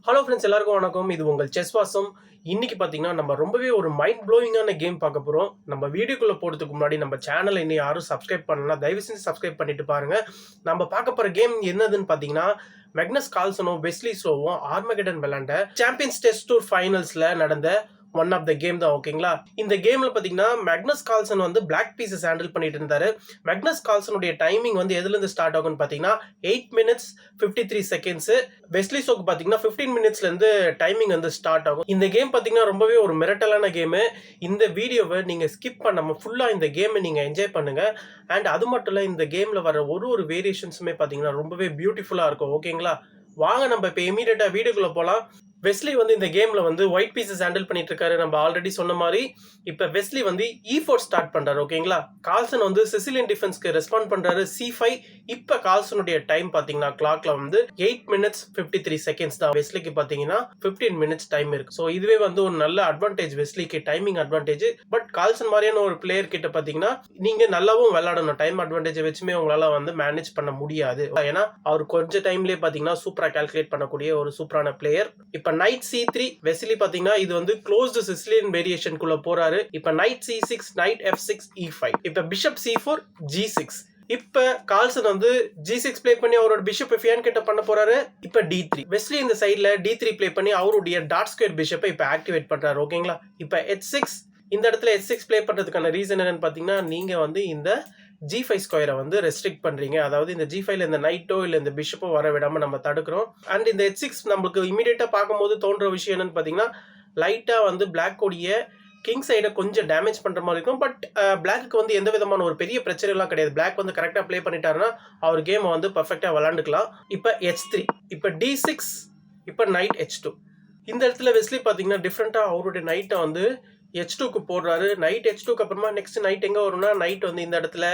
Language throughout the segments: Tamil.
ஹலோ ஃப்ரெண்ட்ஸ், எல்லாருக்கும் வணக்கம். இது உங்கள் செஸ் வாசம். இன்னைக்கு பார்த்தீங்கன்னா நம்ம ரொம்பவே ஒரு மைண்ட் ப்ளோயிங்கான கேம் பார்க்க போகிறோம். நம்ம வீடியோக்குள்ளே போகிறதுக்கு முன்னாடி நம்ம சேனலை இன்னும் யாரும் சப்ஸ்கிரைப் பண்ணலன்னா தயவு செஞ்சு சப்ஸ்கிரைப் பண்ணிட்டு பாருங்க. நம்ம பார்க்க போகிற கேம் என்னதுன்னு பார்த்தீங்கன்னா, மெக்னஸ் கால்சனும் வெஸ்லி சோவும் ஆர்மகெடன் விளையாண்ட சாம்பியன்ஸ் டெஸ்ட் டூர் ஃபைனல்ஸில் நடந்த ஒன் ஆஃப் த கேம் தான். ஓகேங்களா, இந்த கேம்ல பாத்தீங்கன்னா மேக்னஸ் கால்சன் வந்து பிளாக் பீசஸ் ஹேண்டில் பண்ணிட்டு இருந்தாரு. மேக்னஸ் கால்சனுடைய டைமிங் வந்து எதுல இருந்து ஸ்டார்ட் ஆகும்னு பாத்தீங்கன்னா 8 minutes 53 seconds. வெஸ்லி சோக்கு பாத்தீங்கன்னா 15 minutesல இருந்து டைமிங் வந்து ஸ்டார்ட் ஆகும். இந்த கேம் பாத்தீங்கன்னா ரொம்பவே ஒரு மிரட்டலான கேம். இந்த வீடியோவை நீங்க ஸ்கிப் பண்ணாம ஃபுல்லா இந்த கேமை நீங்க என்ஜாய் பண்ணுங்க. அண்ட் அது மட்டும் இல்ல, இந்த கேம்ல வர ஒரு வேரியேஷன்ஸுமே பாத்தீங்கன்னா ரொம்பவே பியூட்டிஃபுல்லா இருக்கும். ஓகேங்களா, வாங்க நம்ம இப்போ இமீடியட்டா வீடியோக்குள்ள போலாம். வெஸ்லி வந்து இந்த கேம்ல வந்து ஒயிட் பீசஸ் ஹேண்டில் பண்ணிட்டு இருக்காரு. நம்ம ஆல்ரெடி சொன்ன மாதிரி இப்ப வெஸ்லி வந்து E4 ஸ்டார்ட் பண்றாரு. ஓகேங்களா, கால்சன் வந்து சிசிலியன் டிஃபென்ஸ்க்கு ரெஸ்பாண்ட் பண்றாரு C5. இப்ப கால்சனுடைய டைம் பாத்தீங்கன்னா கிளாக்ல வந்து 8 minutes 53 seconds தான். வெஸ்லிக்கு பாத்தீங்கன்னா 15 minutes டைம் இருக்கு. ஸோ இதுவே வந்து ஒரு நல்ல அட்வான்டேஜ் வெஸ்லிக்கு, டைமிங் அட்வான்டேஜ். பட் கால்சன் மாதிரியான ஒரு பிளேயர் கிட்ட பாத்தீங்கன்னா நீங்க நல்லாவும் விளையாடணும். டைம் அட்வான்டேஜ் வச்சுமே உங்களால வந்து மேனேஜ் பண்ண முடியாது. ஏன்னா அவர் கொஞ்சம் டைம்லயே பாத்தீங்கன்னா சூப்பரா கால்குலேட் பண்ணக்கூடிய ஒரு சூப்பரான பிளேயர். இப்ப நைட் C3 வெஸ்லி பாத்தீங்கன்னா இது வந்து க்ளோஸ்டு சிசிலியன் வேரியேஷனுக்குள்ள போறாரு. இப்ப night C6, night F6, E5. இப்ப பிஷப் C4, G6. இப்ப கால்சன் வந்து G6 பிளே பண்ணி அவரோட பிஷப் F1 கிட்ட பண்ண போறாரு. இப்ப D3. வெஸ்லி இந்த சைடுல D3 பிளே பண்ணி அவருடைய டாட் ஸ்கொயர் பிஷப்பை இப்ப ஆக்டிவேட் பண்றாரு. ஓகேங்களா, இப்ப H6. இந்த இடத்துல H6 பிளே பண்றதுக்கான ரீசன் என்னன்னு பாத்தீங்கன்னா, நீங்க வந்து இந்த G5 ஸ்கொயரை வந்து ரெஸ்ட்ரிக்ட் பண்றீங்க. அதாவது இந்த G5ல இந்த நைட்டோ இல்ல இந்த பிஷப்போ வர விடாம நம்ம தடுக்கிறோம். அண்ட் இந்த H6 நமக்கு இமீடியட்டா பார்க்கும்போது தோன்ற விஷயம் என்னன்னு பாத்தீங்கன்னா, லைட்டா வந்து பிளாக் உடைய கிங் சைடை கொஞ்சம் டேமேஜ் பண்ற மாதிரி இருக்கும். பட் பிளாக்கு வந்து எந்த விதமான ஒரு பெரிய பிரச்சனை எல்லாம் கிடையாது. பிளாக் வந்து கரெக்டா பிளே பண்ணிட்டாருன்னா அவர் கேம் வந்து பர்ஃபெக்டா விளையாண்டுக்கலாம். இப்ப H3, இப்ப D6, இப்ப நைட் H2. இந்த இடத்துல வெஸ்லி பாத்தீங்கன்னா டிஃப்ரெண்டா அவருடைய நைட்டை வந்து H2க்கு போடுறாரு. நைட் H2க்கு அப்புறமா நெக்ஸ்ட் நைட் எங்க வரும்னா, நைட் வந்து இந்த இடத்துல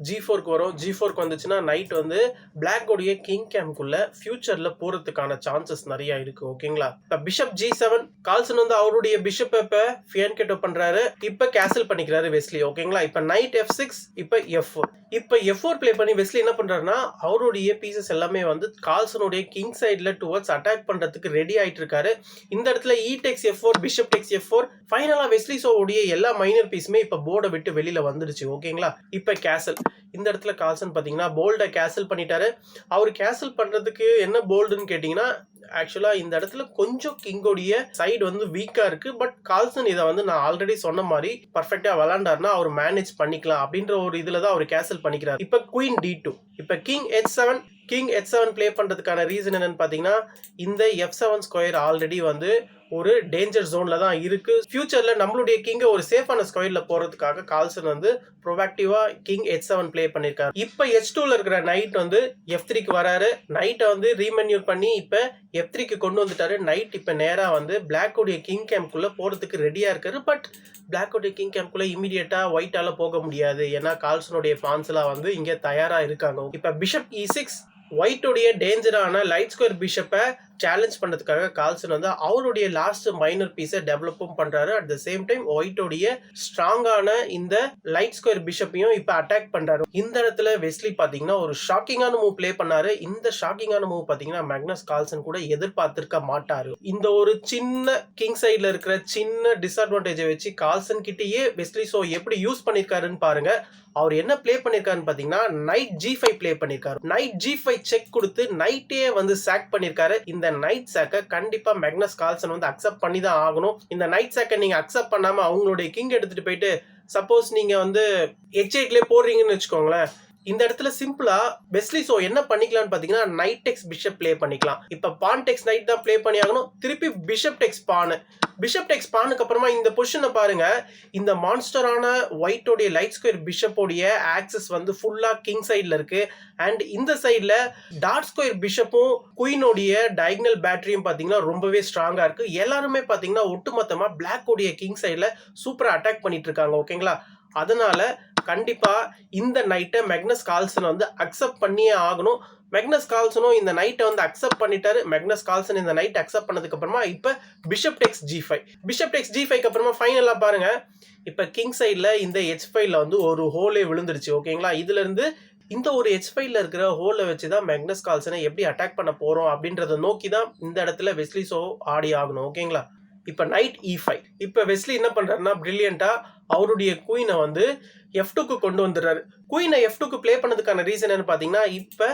G4க்கு வரும். G4க்கு வந்துச்சுன்னா நைட் வந்து பிளாக் உடைய கிங் கேம்குள்ள ஃபியூச்சர்ல போறதுக்கான சான்சஸ் நிறைய இருக்கு. ஓகேங்களா, இப்ப பிஷப் G7. கால்சன் வந்து அவருடைய பிஷப் இப்ப ஃபியான் கிட்ட பண்றாரு. இப்ப கேன்சல் பண்ணிக்கிறாரு வெஸ்லி. ஓகேங்களா, இப்ப நைட் F6, இப்ப F4. இப்ப F4 பிளே பண்ணி வெஸ்லி என்ன பண்றாருன்னா அவருடைய பீசஸ் எல்லாமே வந்து கால்சனுடைய கிங் சைட்ல டுவர்ட்ஸ் அட்டாக் பண்றதுக்கு ரெடி ஆயிட்டு இருக்காரு. இந்த இடத்துல E takes F4, bishop takes F4. ஃபைனலா வெஸ்லி சோவுடைய எல்லா மைனர் பீஸுமே இப்ப போர்டை விட்டு வெளியில வந்துடுச்சு. ஓகேங்களா, இப்ப கேசல். இந்த இடத்துல கால்சன் பாத்தீங்கன்னா போல்டை கேசல் பண்ணிட்டாரு. அவர் கேசல் பண்றதுக்கு என்ன போல்டுன்னு கேட்டீங்கன்னா, ஆக்சுவலா இந்த இடத்துல கொஞ்சம் கிங்கோடைய சைடு வந்து வீக்கா இருக்கு. பட் கால்சன் இதை வந்து நான் ஆல்ரெடி சொன்ன மாதிரி பர்ஃபெக்டா விளையாண்டாருன்னா அவர் மேனேஜ் பண்ணிக்கலாம் அப்படின்ற ஒரு இதுலதான் அவர் கேசல் பண்ணிக்கிறார். இப்ப குயின் D2. இப்ப king H7. King H7 play பண்றதுக்கான ரீசன் என்னன்னு பாத்தீங்கன்னா, இந்த F7 ஸ்கொயர் ஆல்ரெடி வந்து ஒரு டேஞ்சர் ஜோன்ல தான் இருக்கு. ஃபியூச்சர்ல நம்மளுடைய கிங்க ஒரு சேஃபான ஸ்கொயர்ல போறதுக்காக கால்சன் வந்து ப்ரோஆக்டிவா கிங் H7 பிளே பண்ணிருக்காரு. இப்ப H2ல இருக்கிற நைட் வந்து F3க்கு வராரு. நைட்டை வந்து ரீமென்யூர் பண்ணி இப்ப F3க்கு கொண்டு வந்துட்டாரு. நைட் இப்ப நேரா வந்து பிளாக் உடைய கிங் கேம்குள்ள போறதுக்கு ரெடியா இருக்காரு. பட் பிளாக் உடைய கிங் கேம்குள்ள இமீடியட்டா ஒயிட்டால போக முடியாது. ஏன்னா கால்சனுடைய பான்ஸ் எல்லாம் வந்து இங்க தயாரா இருக்காங்க. இப்ப பிஷப் E6. ஒயிட் உடைய டேஞ்சரான லைட் ஸ்கொயர் பிஷப்பை சேலஞ்ச் பண்றதுக்காக கால்சன் வந்து அவருடைய லாஸ்ட் மைனர் பீஸை டெவலப்பும் பண்றாரு. At the same time white உடைய ஸ்ட்ராங்கான இந்த லைட் ஸ்கொயர் பிஷப்பையும் இப்ப அட்டாக் பண்றாரு. இந்த இடத்துல வெஸ்லி பாத்தீங்கன்னா ஒரு ஷாக்கிங்கான மூவ் பிளே பண்ணாரு. இந்த ஷாக்கிங்கான மூவ் பாத்தீங்கன்னா மேக்னஸ் கால்சன் கூட எதிர்பார்த்திருக்க மாட்டாரு. இந்த ஒரு சின்ன கிங் சைட்ல இருக்கிற சின்ன டிஸ்அட்வான்டேஜை வச்சு கால்சன் கிட்டயே வெஸ்லி சோ எப்படி யூஸ் பண்ணிருக்காருன்னு பாருங்க. அவர் என்ன பிளே பண்ணிருக்காருன்னு பாத்தீங்கன்னா நைட் G5 பிளே பண்ணிருக்காரு. நைட் G5 செக் கொடுத்து நைட்டே வந்து சாக் பண்ணிருக்காரு. இந்த நைட் சாக்கை கண்டிப்பா மேக்னஸ் கால்சன் வந்து அக்செப்ட் பண்ணி தான் ஆகணும். இந்த நைட் சாக்கை நீங்க அக்செப்ட் பண்ணாம அவங்களுடைய கிங் எடுத்துட்டு போயிட்டு சப்போஸ் நீங்க வந்து H8ல போடுறீங்கன்னு வச்சுக்கோங்களேன், இந்த இடத்துல சிம்பிளா வெஸ்லி சோ என்ன பண்ணிக்கலாம்னு பாத்தீங்கன்னா நைட் டெக்ஸ் பிஷப் பிளே பண்ணிக்கலாம். இப்ப பான் டெக்ஸ் நைட் தான் பிளே பண்ணி ஆகணும். திருப்பி பிஷப் டெக்ஸ் பான். பிஷப் டெக்ஸ் பானுக்கு அப்புறமா இந்த பொசிஷனை பாருங்க. இந்த மான்ஸ்டரான ஒயிட்டோடைய லைட் ஸ்கொயர் பிஷப்போடைய ஆக்சஸ் வந்து ஃபுல்லா கிங் சைட்ல இருக்கு. அண்ட் இந்த சைட்ல டாட் ஸ்கொயர் பிஷப்பும் குயினோடைய டயகனல் பேட்டரியும் பாத்தீங்கன்னா ரொம்பவே ஸ்ட்ராங்கா இருக்கு. எல்லாருமே பாத்தீங்கன்னா ஒட்டுமொத்தமா பிளாக் உடைய கிங் சைட்ல சூப்பரா அட்டாக் பண்ணிட்டு இருக்காங்க. ஓகேங்களா, அதனால கண்டிப்பா இந்த நைட்டை மேக்னஸ் கால்சன் வந்து அக்செப்ட் பண்ணியே ஆகணும். மேக்னஸ் கால்சனும் இந்த நைட்டை வந்து அக்செப்ட் பண்ணிட்டாரு. மேக்னஸ் கால்சன் இந்த நைட் அக்செப்ட் பண்ணதுக்கு அப்புறமா இப்ப பிஷப் டெக்ஸ் G5. பிஷப் டெக்ஸ் G5க்கு அப்புறமா ஃபைனலா பாருங்க, இப்ப கிங் சைட்ல இந்த H5ல வந்து ஒரு ஹோலே விழுந்துருச்சு. ஓகேங்களா, இதுல இருந்து இந்த ஒரு H5ல இருக்கிற ஹோலை வச்சு தான் மேக்னஸ் கால்சனை எப்படி அட்டாக் பண்ண போறோம் அப்படின்றத நோக்கி தான் இந்த இடத்துல வெஸ்லி சோ ஆடி ஆகணும். ஓகேங்களா? இப்போ நைட் E5. இப்போ வெஸ்லி என்ன பண்றாருன்னா பிரில்லியண்டா அவருடைய குயினை வந்து F2க்கு கொண்டு வந்துடுறாரு. குயினை F2க்கு பிளே பண்ணதுக்கான ரீசன் என்னன்னு பாத்தீங்கன்னா, இப்போ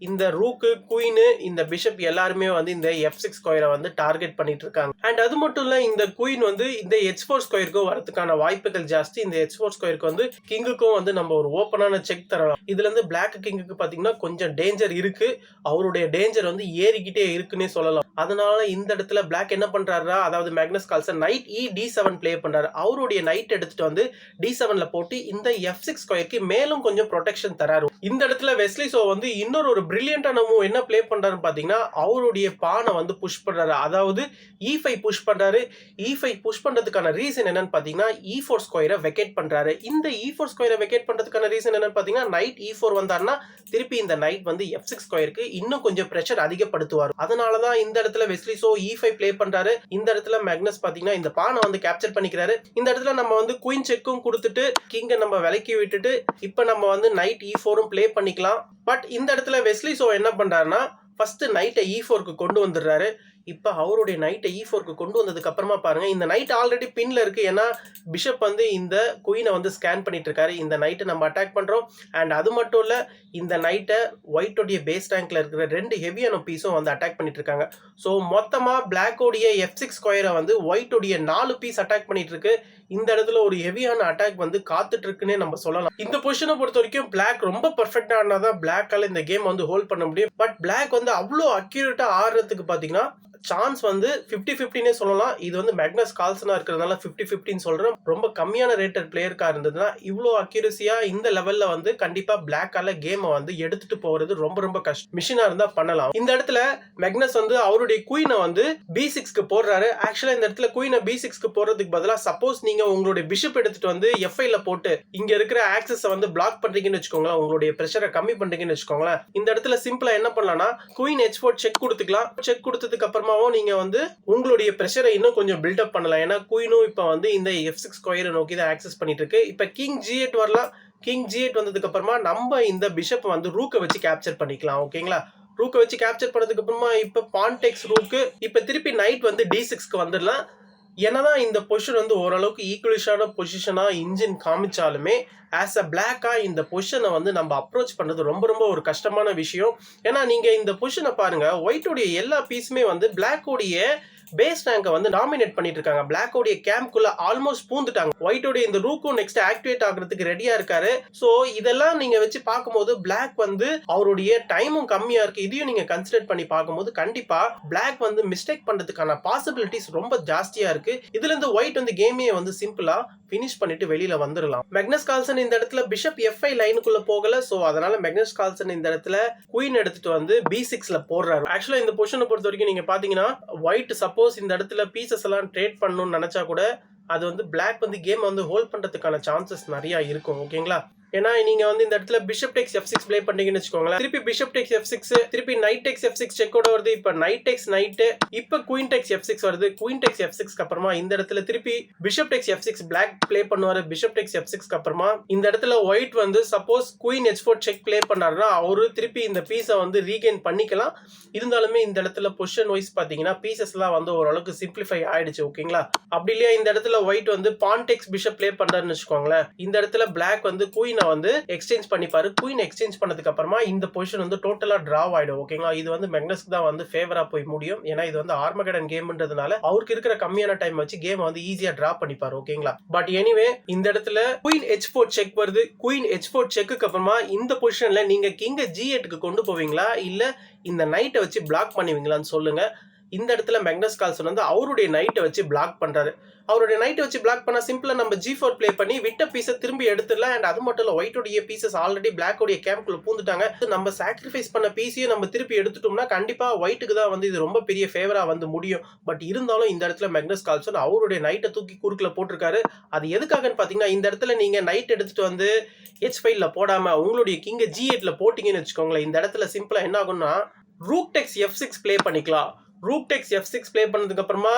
இந்த ரூக்கு குயின் இந்த பிஷப் எல்லாருமே வந்து இந்த F6 ஸ்கொயரை வந்து டார்கெட் பண்ணிட்டு இருக்காங்க. அண்ட் அது மட்டும் இல்ல இந்த குயின் வந்து இந்த H4 ஸ்கொயருக்கும் வரதுக்கான வாய்ப்புகள் ஜாஸ்தி. இந்த H4 ஸ்கொயருக்கு வந்து கிங்குக்கும் வந்து நம்ம ஒரு ஓப்பனான செக் தரலாம். இதுல இருந்து பிளாக் கிங்குக்கு பாத்தீங்கன்னா கொஞ்சம் டேஞ்சர் இருக்கு. அவருடைய டேஞ்சர் வந்து ஏறிக்கிட்டே இருக்குன்னே சொல்லலாம். அதனால இந்த இடத்துல பிளாக் என்ன பண்றாருன்னா, அதாவது Magnus Carlsen night D7 play பண்றாரு. அவருடைய நைட் எடுத்துட்டு வந்து D7ல போட்டு இந்த F6 ஸ்கொயருக்கு மேலும் கொஞ்சம் ப்ரொடெக்ஷன் தராரு. இந்த இடத்துல வெஸ்லி சோ வந்து இன்னொரு ஒரு பிரில்லியண்டான மூவ் என்ன பிளே பண்றாருன்னு பாத்தீங்கன்னா, அவருடைய பானை வந்து புஷ் பண்றாரு. அதாவது E5 புஷ் பண்றாரு. E5 புஷ் பண்றதுக்கான ரீசன் என்னன்னு பாத்தீங்கன்னா, E4 ஸ்கொயரை வெக்கேட் பண்றாரு. இந்த E4 ஸ்கொயரை வெக்கேட் பண்றதுக்கான ரீசன் என்னன்னு பாத்தீங்கன்னா, நைட் E4 வந்தாருன்னா திருப்பி இந்த நைட் வந்து F6 ஸ்கொயருக்கு இன்னும் கொஞ்சம் பிரஷர் அதிகப்படுத்துவார். அதனாலதான் இந்த இடத்துல வெஸ்லி சோ E5 பிளே பண்றாரு. இந்த இடத்துல மேக்னஸ் பாத்தீங்கன்னா இந்த பானை வந்து கேப்சர் பண்ணிக்கிறாரு. இந்த இடத்துல நம்ம வந்து குயின் செக்கும் கொடுத்துட்டு கிங்கை நம்ம விலக்கி விட்டுட்டு இப்ப நம்ம வந்து நைட் E4ம் பிளே பண்ணிக்கலாம். பட் இந்த இடத்துல வெஸ்லி சோ என்ன பண்றாருன்னா, ஃபர்ஸ்ட் நைட்டை E4க்கு கொண்டு வந்துடுறாரு. இப்போ அவருடைய நைட்டை E4க்கு கொண்டு வந்ததுக்கு அப்புறமா பாருங்க, இந்த நைட் ஆல்ரெடி பின்ல இருக்கு. ஏன்னா பிஷப் வந்து இந்த குயினை வந்து ஸ்கேன் பண்ணிட்டு இருக்காரு. இந்த நைட்டை நம்ம அட்டாக் பண்றோம். அண்ட் அது மட்டும் இல்ல, இந்த நைட்டை ஒயிட்டோடைய பேஸ் ரேங்க்ல இருக்கிற 2 ஹெவியான பீஸும் வந்து அட்டாக் பண்ணிட்டு இருக்காங்க. ஸோ மொத்தமா பிளாக்கோடைய F6 ஸ்கொயரை வந்து ஒயிட்டோடைய 4 பீஸ் அட்டாக் பண்ணிட்டு இருக்கு. இந்த இடத்துல ஒரு ஹெவியான அட்டாக் வந்து காத்துட்டு இருக்குன்னே நம்ம சொல்லலாம். இந்த பொசிஷனை பொறுத்த வரைக்கும் பிளாக் ரொம்ப பெர்ஃபெக்டா ஆனாதான் பிளாக்கால இந்த கேம் வந்து ஹோல்ட் பண்ண முடியும். பட் பிளாக் வந்து அவ்வளோ அக்யூரேட்டா ஆடுறதுக்கு பாத்தீங்கன்னா சான்ஸ் வந்து 50-50னே சொல்லலாம். இது வந்து மேக்னஸ் கால்சனா இருக்கிறதுனால 50-50 சொல்றேன். ரொம்ப கம்மியான ரேட்டட் பிளேயருக்கா இருந்ததுன்னா இவ்வளோ அக்யூரசியா இந்த லெவல்ல வந்து கண்டிப்பா பிளாக்கால கேமை வந்து எடுத்துட்டு போறது ரொம்ப ரொம்ப கஷ்டம். மிஷினா இருந்தா பண்ணலாம். இந்த இடத்துல மேக்னஸ் வந்து அவருடைய குயினை வந்து B6க்கு போடுறாரு. ஆக்சுவலா இந்த இடத்துல குயினை B6க்கு போடுறதுக்கு பதிலா சப்போஸ் நீங்க உங்களுடைய பிஷப் எடுத்துட்டு வந்து F5ல போட்டு இங்க இருக்கிற ஆக்சஸை வந்து பிளாக் பண்றீங்கன்னு வச்சுக்கோங்களேன், உங்களுடைய பிரஷரை கம்மி பண்றீங்கன்னு வச்சுக்கோங்களேன், இந்த இடத்துல சிம்பிளா என்ன பண்ணலாம்னா குயின் H4 செக் கொடுத்துக்கலாம். செக் கொடுத்ததுக்கு அப்புறமா நீங்க வந்து உங்களுடைய பிரஷரை இன்னும் கொஞ்சம் பில்டப் பண்ணலாம். ஏன்னா குயினும் இப்ப வந்து இந்த F6 ஸ்கொயரை நோக்கி தான் ஆக்சஸ் பண்ணிட்டு இருக்கு. இப்ப கிங் G8 வரலாம். கிங் G8 வந்ததுக்கு அப்புறமா நம்ம இந்த பிஷப் வந்து ரூக்கை வச்சு கேப்சர் பண்ணிக்கலாம். ஓகேங்களா? ரூக்கை வச்சு கேப்சர் பண்ணதுக்கு அப்புறமா இப்ப பான் டேக்ஸ் ரூக்கு. இப்ப திருப்பி நைட் வந்து D6க்கு வந்துடலாம். என்னதான் இந்த பொசிஷன் வந்து ஓரளவுக்கு ஈக்குவலிஷான பொசிஷனா இன்ஜின் காமிச்சாலுமே ஆஸ் அ பிளாக்கா இந்த பொசிஷனை வந்து நம்ம அப்ரோச் பண்றது ரொம்ப ரொம்ப ஒரு கஷ்டமான விஷயம். ஏன்னா நீங்க இந்த பொசிஷனை பாருங்க, ஒயிட்டோடைய எல்லா பீஸுமே வந்து பிளாக்கோடைய பேஸ் ரேங்கை வந்து டாமினேட் பண்ணிட்டு இருக்காங்க. பிளாக்கோடைய கேம்ப்குள்ள ஆல்மோஸ்ட் பூந்துட்டாங்க. ஒயிட்டோடைய இந்த ரூக்கும் நெக்ஸ்ட் ஆக்டிவேட் ஆகிறதுக்கு ரெடியா இருக்காரு. சோ இதெல்லாம் நீங்க வச்சு பார்க்கும்போது பிளாக் வந்து அவருடைய டைமும் கம்மியா இருக்கு. இதையும் நீங்க கன்சிடர் பண்ணி பார்க்கும்போது கண்டிப்பா பிளாக் வந்து மிஸ்டேக் பண்றதுக்கான பாசிபிலிட்டிஸ் ரொம்ப ஜாஸ்தியா இருக்கு. இதுல இருந்து ஒயிட் வந்து கேமையை வந்து சிம்பிளா பினிஷ் பண்ணிட்டு வெளியில வந்துடலாம். மேக்னஸ் கால்சன் இந்த இடத்துல பிஷப் F5 லைனுக்குள்ள போகல. சோ அதனால மேக்னஸ் கால்சன் இந்த இடத்துல குயின் எடுத்துட்டு வந்து B6ல போடுறாரு. ஆக்சுவலா இந்த பொசிஷனை பொறுத்த வரைக்கும் நீங்க பாத்தீங்கன்னா ஒயிட் சப்போஸ் இந்த இடத்துல பீசஸ் எல்லாம் ட்ரேட் பண்ணணும்னு நினைச்சா கூட அது வந்து பிளாக் வந்து கேம் வந்து ஹோல்ட் பண்றதுக்கான சான்சஸ் நிறைய இருக்கும். ஓகேங்களா? ஏன்னா நீங்க வந்து இந்த இடத்துல பிஷப் டேக்ஸ் F6 ப்ளே பண்ணீங்கன்னு வச்சுக்கோங்களேன், திருப்பி பிஷப் டேக்ஸ் F6, திருப்பி நைட் டேக்ஸ் F6 செக்கோட வருது. இப்ப நைட் டேக்ஸ் நைட், இப்ப குயின் டேக்ஸ் F6 வருது. குயின் டேக்ஸ் F6க்கு அப்புறமா இந்த இடத்துல திருப்பி bishop takes F6 black play பண்ணுவாரு. பிஷப் டேக்ஸ் F6க்கு அப்புறமா இந்த இடத்துல ஒயிட் வந்து suppose queen H4 check play பண்ணாருன்னா அவரு திருப்பி இந்த பீஸை வந்து ரீகெயின் பண்ணிக்கலாம். இருந்தாலுமே இந்த இடத்துல பொசிஷன் வைஸ் பாத்தீங்கன்னா பீசஸ் எல்லாம் வந்து ஓரளவுக்கு சிம்பிளிஃபை ஆயிடுச்சு. ஓகேங்களா? அப்படி இல்லையா இந்த இடத்துல ஒயிட் வந்து பான் டேக்ஸ் பிஷப் ப்ளே பண்றாருன்னு வச்சுக்கோங்களேன், இந்த இடத்துல பிளாக் வந்து குயினை வந்து எக்ஸ்சேஞ்ச் பண்ணிப்பாரு. குயின் எக்ஸ்சேஞ்ச் பண்ணதுக்கு அப்புறமா இந்த பொசிஷன் வந்து டோட்டலா டிராவ் ஆயிடும். ஓகேங்களா? இது வந்து மேக்னஸ்க்கு தான் வந்து ஃபேவரா போய் முடியும். ஏன்னா இது வந்து ஆர்மகடன் கேம்ன்றதுனால அவருக்கு இருக்கிற கம்மியான டைம் வச்சு கேம் வந்து ஈஸியா டிரா பண்ணிப்பாரு. ஓகேங்களா? பட் எனிவே இந்த இடத்துல குயின் H4 செக் வருது. குயின் H4 செக்குக்கு அப்புறமா இந்த பொசிஷன்ல நீங்க கிங்க G8க்கு கொண்டு போவீங்களா இல்ல இந்த நைட்டை வச்சு பிளாக் பண்ணுவீங்களான்னு சொல்லுங்க. இந்த இடத்துல மேக்னஸ் கால்சன் வந்து அவருடைய நைட்டை வச்சு பிளாக் பண்றாரு. அவருடைய நைட்டை வச்சு பிளாக் பண்ணா சிம்பிளா நம்ம G4 பிளே பண்ணி விட்ட பீஸை திரும்பி எடுத்துடலாம். அண்ட் அது மட்டும் இல்ல ஒயிட்டோடைய பீசஸ் ஆல்ரெடி பிளாக்கோடைய கேம்ப்குள்ள பூந்துட்டாங்க. நம்ம சாக்ரிஃபைஸ் பண்ண பீஸையும் நம்ம திருப்பி எடுத்துட்டோம்னா கண்டிப்பா ஒயிட்டுக்கு தான் வந்து இது ரொம்ப பெரிய ஃபேவரா வந்து முடியும். பட் இருந்தாலும் இந்த இடத்துல மேக்னஸ் கால்சன் அவருடைய நைட்டை தூக்கி குறுக்குல போட்டிருக்காரு. அது எதுக்காகன்னு பாத்தீங்கன்னா இந்த இடத்துல நீங்க நைட் எடுத்துட்டு வந்து H5ல போடாம உங்களுடைய கிங்க G8ல போட்டீங்கன்னு வச்சுக்கோங்களேன், இந்த இடத்துல சிம்பிளா என்ன ஆகும்னா ரூக் டெக்ஸ் F6 பிளே பண்ணிக்கலாம். ரூக் டெக்ஸ் F6 பிளே பண்ணதுக்கு அப்புறமா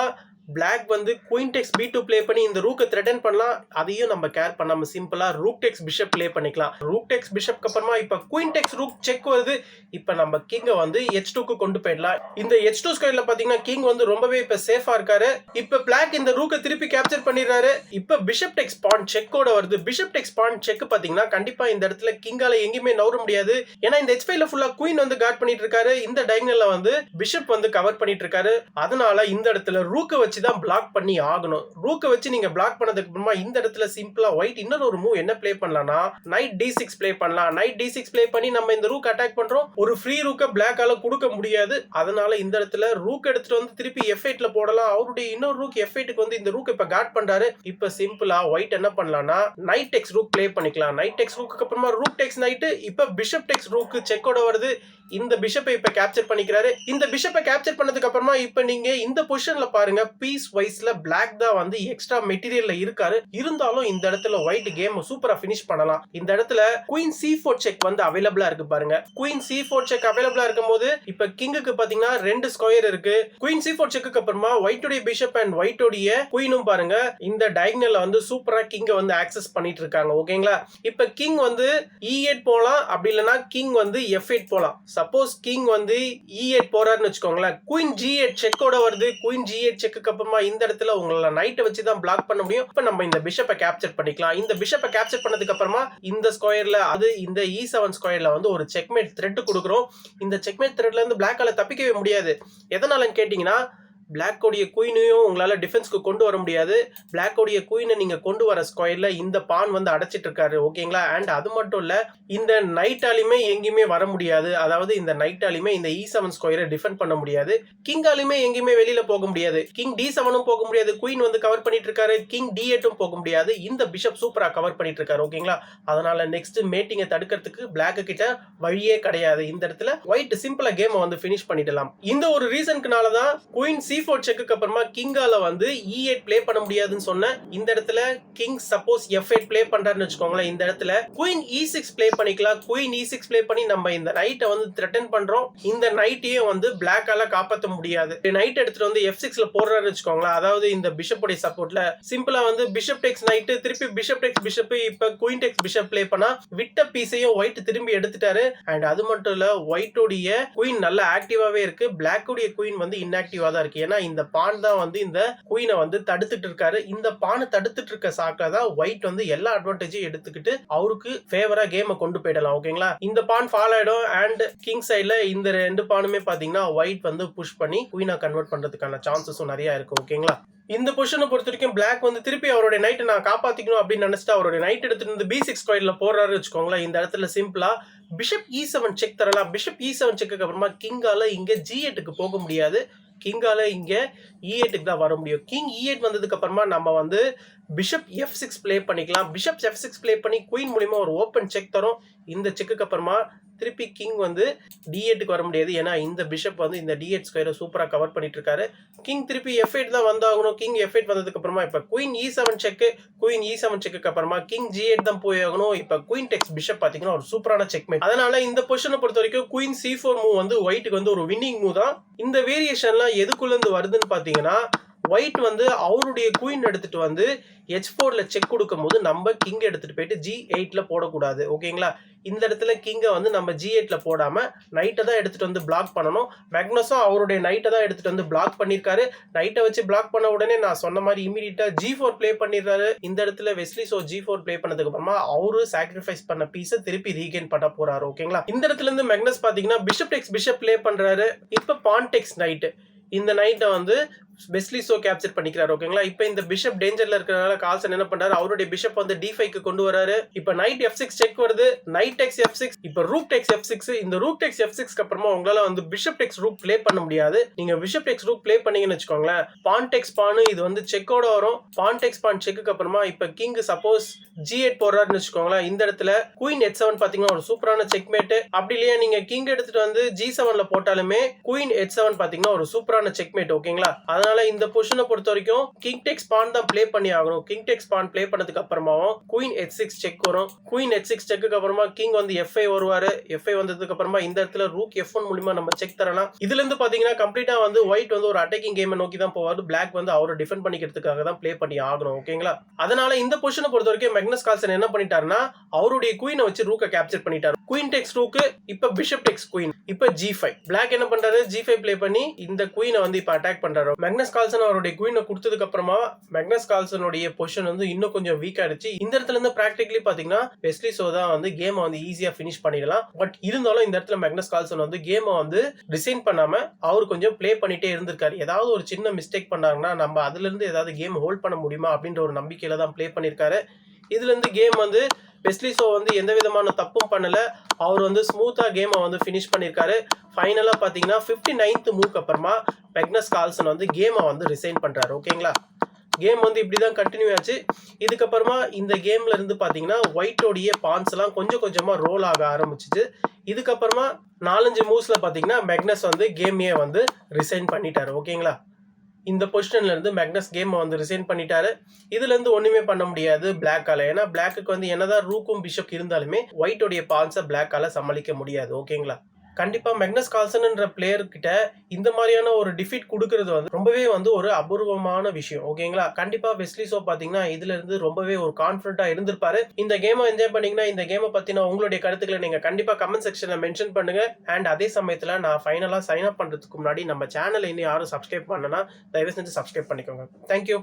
பிளாக் வந்து குயின் டெக்ஸ் b2 ப்ளே பண்ணி இந்த ரூக்கை த்ரெட்டன் பண்ணலாம். அதையும் நம்ம கேர் பண்ணாம சிம்பிளா ரூக் டெக்ஸ் பிஷப் ப்ளே பண்ணிக்கலாம். ரூக் டெக்ஸ் பிஷப்க்கு அப்புறமா இப்ப குயின் டெக்ஸ் ரூக் செக் வருது. இப்ப நம்ம கிங்க வந்து h2க்கு கொண்டு போயிடலாம். இந்த h2 ஸ்கொயர்ல பாத்தீங்கன்னா கிங் வந்து ரொம்பவே இப்ப சேஃபா இருக்காரு. இப்ப பிளாக் இந்த ரூக்கை திருப்பி கேப்சர் பண்ணிடுறாரு. இப்ப பிஷப் டெக்ஸ் பான் செக்கோட வருது. பிஷப் டெக்ஸ் பான் செக் பாத்தீங்கன்னா கண்டிப்பா இந்த இடத்துல கிங்கால எங்கேயுமே நவர முடியாது. ஏன்னா இந்த h5ல ஃபுல்லா குயின் வந்து கார்ட் பண்ணிட்டு இருக்காரு. இந்த டைகனல்ல வந்து பிஷப் வந்து கவர் பண்ணிட்டு இருக்காரு. அதனால இந்த இடத்துல ரூக்கை வச்சு தான் பிளாக் பண்ணி ஆகணும். ரூக்கை வச்சு நீங்க பிளாக் பண்ணதுக்கு அப்புறமா இந்த இடத்துல சிம்பிளா ஒயிட் இன்னொரு ஒரு மூவ் என்ன ப்ளே பண்ணலாம்னா நைட் d6 ப்ளே பண்ணலாம். நைட் d6 ப்ளே பண்ணி நம்ம இந்த ரூக் அட்டாக் பண்றோம். ஒரு ஃப்ரீ ரூக்கை பிளாக்கால கொடுக்க முடியாது. அதனால இந்த இடத்துல ரூக் எடுத்துட்டு வந்து திருப்பி f8ல போடலாம். அவருடைய இன்னொரு ரூக் f8க்கு வந்து இந்த ரூக் இப்ப கார்ட் பண்றாரு. இப்ப சிம்பிளா ஒயிட் என்ன பண்ணலாம்னா நைட் டெக்ஸ் ரூக் ப்ளே பண்ணிக்கலாம். நைட் டெக்ஸ் ரூக்கு அப்புறமா ரூக் டெக்ஸ் நைட். இப்ப பிஷப் டெக்ஸ் ரூக் செக்கோட வருது. இந்த பிஷப்பை இப்ப கேப்சர் பண்ணிக்கிறாரு. இந்த பிஷப்பை கேப்சர் பண்ணதுக்கு அப்புறமா இப்ப நீங்க இந்த பொசிஷன்ல பாருங்க பீஸ் வைஸ்ல பிளாக் தான் வந்து எக்ஸ்ட்ரா மெட்டீரியல்ல இருக்காரு. இருந்தாலும் இந்த இடத்துல ஒயிட் கேம் சூப்பரா பினிஷ் பண்ணலாம். இந்த இடத்துல குயின் c4 செக் வந்து அவைலபிளா இருக்கு பாருங்க. குயின் c4 செக் அவைலபிளா இருக்கும்போது இப்ப கிங்குக்கு பாத்தீங்கன்னா 2 ஸ்கொயர் இருக்கு. குயின் c4 செக்குக்கு அப்புறமா ஒயிட்டோட பிஷப் அண்ட் ஒயிட்டோட குயினும் பாருங்க இந்த டயகனல்ல வந்து சூப்பரா கிங்க வந்து ஆக்சஸ் பண்ணிட்டு இருக்காங்க. ஓகேங்களா? இப்ப கிங் வந்து e8 போலாம். அப்படி இல்லனா கிங் வந்து f8 போலாம். சப்போஸ் கிங் வந்து e8 போறாருன்னு வச்சுக்கோங்களேன். குயின் g8 செக்கோட வருது. குயின் g8 செக்குக்கு அப்புறமா இந்த இடத்துல உங்கள நைட்டை வச்சு தான் பிளாக் பண்ண முடியும். இப்ப நம்ம இந்த பிஷப்பை கேப்சர் பண்ணிக்கலாம். இந்த பிஷப்பை கேப்சர் பண்ணதுக்கு அப்புறமா இந்த ஸ்கொயர்ல அது இந்த e7 ஸ்கொயர்ல வந்து ஒரு செக்மேட் த்ரெட் கொடுக்குறோம். இந்த செக்மேட் த்ரெட்ல இருந்து பிளாக்கால தப்பிக்கவே முடியாது. எதனாலன்னு கேட்டீங்கன்னா பிளாக்கோடைய குயினையும் உங்களால டிஃபென்ஸ்க்கு கொண்டு வர முடியாது. பிளாக்கோடைய குயினை நீங்க கொண்டு வர ஸ்கொயர்ல இந்த பான் வந்து அடைச்சிட்டு இருக்காரு. ஓகேங்களா? அண்ட் அது மட்டும் இல்ல இந்த நைட்டாலுமே எங்கேயுமே வர முடியாது. அதாவது இந்த நைட்டாலுமே இந்த e7 ஸ்கொயரை டிஃபெண்ட் பண்ண முடியாது. கிங்காலுமே எங்கேயுமே வெளியில போக முடியாது. கிங் d7ம் போக முடியாது. குயின் வந்து கவர் பண்ணிட்டு இருக்காரு. கிங் d8ம் போக முடியாது. இந்த பிஷப் சூப்பரா கவர் பண்ணிட்டு இருக்காரு. ஓகேங்களா? அதனால நெக்ஸ்ட் மேட்டிங்கை தடுக்கிறதுக்கு பிளாக் கிட்ட வழியே கிடையாது. இந்த இடத்துல ஒயிட் சிம்பிளா கேமை வந்து பினிஷ் பண்ணிடலாம். இந்த ஒரு ரீசனுக்குனால தான் குயின் c4 செக்குக்கு அப்புறமா கிங்கால வந்து e8 ப்ளே பண்ண முடியாதுன்னு சொன்னேன். இந்த இடத்துல கிங் சப்போஸ் f8 ப்ளே பண்றாருன்னு வச்சுக்கோங்களேன். இந்த இடத்துல குயின் e6 ப்ளே பண்ணிக்கலாம். குயின் e6 ப்ளே பண்ணி நம்ம இந்த நைட்டை வந்து த்ரெட்டன் பண்றோம். இந்த நைட்டையும் வந்து பிளாக்கால காப்பாற்ற முடியாது. நைட் எடுத்துட்டு வந்து f6ல போடுறாருன்னு வச்சுக்கோங்களேன். அதாவது இந்த பிஷப்போட சப்போர்ட்ல சிம்பிளா வந்து பிஷப் டெக்ஸ் நைட் திருப்பி பிஷப் டெக்ஸ் பிஷப் இப்ப குயின் டெக்ஸ் பிஷப் ப்ளே பண்ணா விட்ட பீஸையும் ஒயிட் திரும்பி எடுத்துட்டாரு. அண்ட் அது மட்டும் இல்ல ஒயிட்டோடைய குயின் நல்லா ஆக்டிவாவே இருக்கு. பிளாக்கோடைய குயின் வந்து இன்ஆக்டிவா தான் இருக்கு. ஏன்னா இந்த பான் தான் வந்து இந்த குயினை வந்து தடுத்துட்டு இருக்காரு. இந்த பானை தடுத்துட்டு இருக்க சாக்கில தான் ஒயிட் வந்து எல்லா அட்வான்டேஜும் எடுத்துக்கிட்டு அவருக்கு ஃபேவரா கேமை கொண்டு போயிடலாம். ஓகேங்களா? இந்த பான் ஃபால் ஆயிடும். அண்ட் கிங் சைட்ல இந்த 2 பானுமே பாத்தீங்கன்னா ஒயிட் வந்து புஷ் பண்ணி குயினா கன்வெர்ட் பண்றதுக்கான சான்சஸும் நிறைய இருக்கு. ஓகேங்களா? இந்த பொசிஷனை பொறுத்த வரைக்கும் பிளாக் வந்து திருப்பி அவருடைய நைட்டை நான் காப்பாத்திக்கணும் அப்படின்னு நினைச்சிட்டு அவருடைய நைட் எடுத்துட்டு வந்து b6 ஸ்கொயர்ல போடுறாரு வச்சுக்கோங்களேன். இந்த இடத்துல சிம்பிளா பிஷப் e7 செக் தரலாம். பிஷப் e7 செக்கு அப்புறமா கிங்கால இங்க g8க்கு போக முடியாது. கிங்கால இங்க e8க்கு தான் வர முடியும். கிங் e8 வந்ததுக்கு அப்புறமா நம்ம வந்து பிஷப் f6 ப்ளே பண்ணிக்கலாம். பிஷப் f6 ப்ளே பண்ணி குயின் மூலமா ஒரு ஓப்பன் செக் தரும். இந்த செக்குக்கு அப்புறமா திருப்பி கிங் வந்து d8க்கு வர முடியாது. ஏன்னா இந்த பிஷப் வந்து இந்த d8 ஸ்கொயரை சூப்பரா கவர் பண்ணிட்டு இருக்காரு. கிங் திருப்பி f8 தான் வந்தாகணும். கிங் f8 வந்ததுக்கு அப்புறமா இப்ப queen e7 check. Queen e7 செக்குக்கு அப்புறமா கிங் g8 தான் போய் ஆகணும். இப்ப குயின் டெக்ஸ் பிஷப் பாத்தீங்கன்னா ஒரு சூப்பரான செக்மேட். அதனால இந்த பொசிஷனை பொறுத்த வரைக்கும் குயின் c4 மூவ் வந்து ஒயிட்டுக்கு வந்து ஒரு வின்னிங் மூவ் தான். இந்த வேரியேஷன்லாம் எதுக்குள்ள இருந்து வருதுன்னு பாத்தீங்கன்னா ஒயிட் வந்து அவருடைய குயின் எடுத்துட்டு வந்து h4ல செக் கொடுக்கும் போது நம்ம கிங் எடுத்துட்டு போயிட்டு g8ல போடக்கூடாது. ஓகேங்களா? இந்த இடத்துல கிங்கை வந்து நம்ம g8ல போடாம நைட்டை தான் எடுத்துட்டு வந்து பிளாக் பண்ணணும். மேக்னஸும் அவருடைய நைட்டை தான் எடுத்துட்டு வந்து பிளாக் பண்ணிருக்காரு. நைட்டை வச்சு பிளாக் பண்ண உடனே நான் சொன்ன மாதிரி இமீடியட்டா g4 ப்ளே பண்ணிடுறாரு. இந்த இடத்துல வெஸ்லி சோ g4 ப்ளே பண்ணதுக்கு அப்புறமா அவரு சாக்ரிஃபைஸ் பண்ண பீஸை திருப்பி ரீகெயின் பண்ண போறாரு. ஓகேங்களா? இந்த இடத்துல இருந்து மேக்னஸ் பாத்தீங்கன்னா பிஷப் டெக்ஸ் பிஷப் ப்ளே பண்றாரு. இப்ப பான் டெக்ஸ் நைட். இந்த நைட்டை வந்து வெஸ்லி சோ கேப்சர் பண்ணிக்கிறாரு. ஓகேங்களா? இப்போ இந்த பிஷப் டேஞ்சர்ல இருக்கறனால கால்சன் என்ன பண்றாரு? அவருடைய பிஷப் வந்து d5க்கு கொண்டு வராரு. இப்போ நைட் f6 செக் வருது. நைட் டெக்ஸ் f6. இப்போ ரூக் டெக்ஸ் f6. இந்த ரூக் டெக்ஸ் f6க்கு அப்புறமா உங்களால வந்து பிஷப் டெக்ஸ் ரூக் ப்ளே பண்ண முடியாது. நீங்க பிஷப் டெக்ஸ் ரூக் ப்ளே பண்ணீங்கன்னு வெச்சுக்கோங்களேன். பான் டெக்ஸ் பான் இது வந்து செக்கோட வரும். பான் டெக்ஸ் பான் செக்குக்கு அப்புறமா இப்போ கிங் சப்போஸ் g8 போறாருன்னு வெச்சுக்கோங்களேன். இந்த இடத்துல குயின் h7 பாத்தீங்கன்னா ஒரு சூப்பரான செக்மேட். அப்படி இல்லையா நீங்க கிங் எடுத்துட்டு வந்து g7ல போட்டாலுமே குயின் h7 பாத்தீங்கன்னா ஒரு சூப்பரான செக்மேட். ஓகேங்களா? அதனால அதனால இந்த பொசிஷனை பொறுத்த வரைக்கும் கிங் டெக்ஸ் பான் தான் ப்ளே பண்ணி ஆகணும். கிங் டெக்ஸ் பான் ப்ளே பண்ணதுக்கு அப்புறமாவும் குயின் h6 செக் வரும். குயின் h6 செக்குக்கு அப்புறமா கிங் வந்து f5 வருவாரு. f5 வந்ததுக்கு அப்புறமா இந்த இடத்துல ரூக் f1 மூலமா நம்ம செக் தரலாம். இதுல இருந்து பாத்தீங்கன்னா கம்ப்ளீட்டா வந்து ஒயிட் வந்து ஒரு அட்டாக்கிங் கேம் நோக்கி தான் போவாரு. பிளாக் வந்து அவரை டிஃபெண்ட் பண்ணிக்கிறதுக்காக தான் ப்ளே பண்ணி ஆகணும். ஓகேங்களா? அதனால இந்த பொசிஷனை பொறுத்த வரைக்கும் மேக்னஸ் கால்சன் என்ன பண்ணிட்டாருன்னா அவருடைய குயினை வச்சு ரூக்கை கேப்சர் பண்ணிட்டாரு. குயின் டெக்ஸ் ரூக்கு, இப்ப பிஷப் டெக்ஸ் குயின், இப்ப g5. பிளாக் என்ன பண்றாரு, g5 ப்ளே பண்ணி இந்த குயினை வந்து இப்ப அட்டாக் பண்றாரு. மேக்னஸ் கால்சன் அவருடைய குயினை கொடுத்ததுக்கு அப்புறமா மேக்னஸ் கால்சனுடைய பொசிஷன் வந்து இன்னும் கொஞ்சம் வீக் ஆயிடுச்சு. இந்த இடத்துல இருந்து பிராக்டிகலி பாத்தீங்கன்னா வெஸ்லி சோ தான் வந்து கேமை வந்து ஈஸியா பினிஷ் பண்ணிடலாம். பட் இருந்தாலும் இந்த இடத்துல மேக்னஸ் கால்சன் வந்து கேமை வந்து ரிசைன் பண்ணாம அவரு கொஞ்சம் ப்ளே பண்ணிட்டே இருந்திருக்காரு. ஏதாவது ஒரு சின்ன மிஸ்டேக் பண்ணாங்கன்னா நம்ம அதுல இருந்து ஏதாவது கேம் ஹோல்ட் பண்ண முடியுமா அப்படின்ற ஒரு நம்பிக்கையில தான் ப்ளே பண்ணிருக்காரு. இதுல இருந்து கேம் வந்து வெஸ்லி சோ வந்து எந்த விதமான தப்பும் பண்ணல. அவர் வந்து ஸ்மூத்தா கேமை வந்து பினிஷ் பண்ணிருக்காரு. ஃபைனலா பாத்தீங்கன்னா 59th மூவ்க்கு அப்புறமா மேக்னஸ் கால்சன் வந்து கேமை வந்து ரிசைன் பண்றாரு. ஓகேங்களா? கேம் வந்து இப்படிதான் கண்டினியூ ஆச்சு. இதுக்கப்புறமா இந்த கேம்ல இருந்து பாத்தீங்கன்னா ஒயிட்டோடைய பான்ஸ் எல்லாம் கொஞ்சம் கொஞ்சமா ரோல் ஆக ஆரம்பிச்சிச்சு. இதுக்கப்புறமா 4-5 மூவ்ஸ்ல பாத்தீங்கன்னா மேக்னஸ் வந்து கேமையே வந்து ரிசைன் பண்ணிட்டாரு. ஓகேங்களா? இந்த பொசிஷன்ல இருந்து மேக்னஸ் கேம் வந்து ரிசைன் பண்ணிட்டாரு. இதுல இருந்து ஒண்ணுமே பண்ண முடியாது பிளாக்கால. ஏன்னா பிளாக்கு வந்து என்னதான் ரூக்கும் பிஷப் இருந்தாலுமே ஒயிட்டோடைய பான்ஸை பிளாக்கால சமாளிக்க முடியாது. ஓகேங்களா? கண்டிப்பா மேக்னஸ் கால்சன்ன்ற பிளேயர் கிட்ட இந்த மாதிரியான ஒரு டிஃபீட் கொடுக்கறது வந்து ரொம்பவே வந்து ஒரு அபூர்வமான விஷயம். ஓகேங்களா? கண்டிப்பா வெஸ்லி சோ பாத்தீங்கன்னா இதுல இருந்து ரொம்பவே ஒரு கான்ஃபிடண்டா இருந்திருப்பாரு. இந்த கேமை என்ஜாய் பண்ணீங்கன்னா இந்த கேமை பத்தின உங்களுடைய கருத்துக்களை நீங்க கண்டிப்பா கமெண்ட் செக்ஷன்ல மென்ஷன் பண்ணுங்க. அண்ட் அதே சமயத்துல நான் ஃபைனலா சைன் அப் பண்றதுக்கு முன்னாடி நம்ம சேனலை இன்னும் யாரும் சப்ஸ்கிரைப் பண்ணனா தயவு செஞ்சு சப்ஸ்கிரைப் பண்ணிக்கோங்க. தேங்க்யூ.